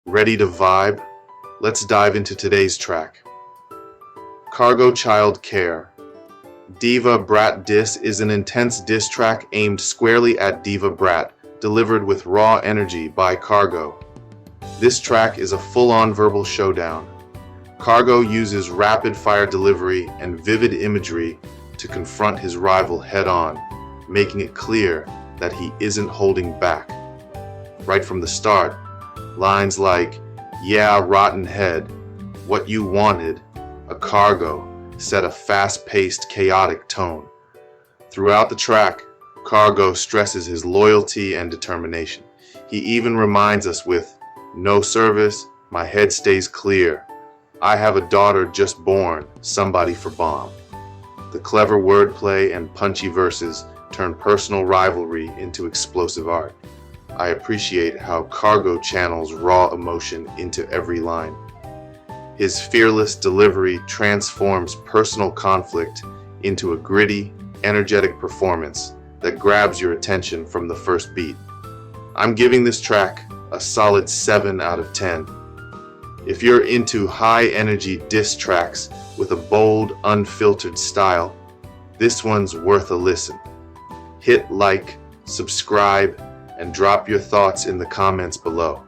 Ready to vibe? Let's dive into today's track. Khago Child Care. DEVA Brat Dis is an intense diss track aimed squarely at DEVA Brat, delivered with raw energy by Khago. This track is a full-on verbal showdown. Khago uses rapid-fire delivery and vivid imagery to confront his rival head-on, making it clear that he isn't holding back. Right from the start, lines like, "Yeah, rotten head, what you wanted, a Khago," set a fast-paced, chaotic tone. Throughout the track, Khago stresses his loyalty and determination. He even reminds us with, "No service, my head stays clear. I have a daughter just born, somebody for bomb." The clever wordplay and punchy verses turn personal rivalry into explosive art. I appreciate how Khago channels raw emotion into every line. His fearless delivery transforms personal conflict into a gritty, energetic performance that grabs your attention from the first beat. I'm giving this track a solid 7 out of 10. If you're into high-energy diss tracks with a bold, unfiltered style, this one's worth a listen. Hit like, subscribe, and drop your thoughts in the comments below.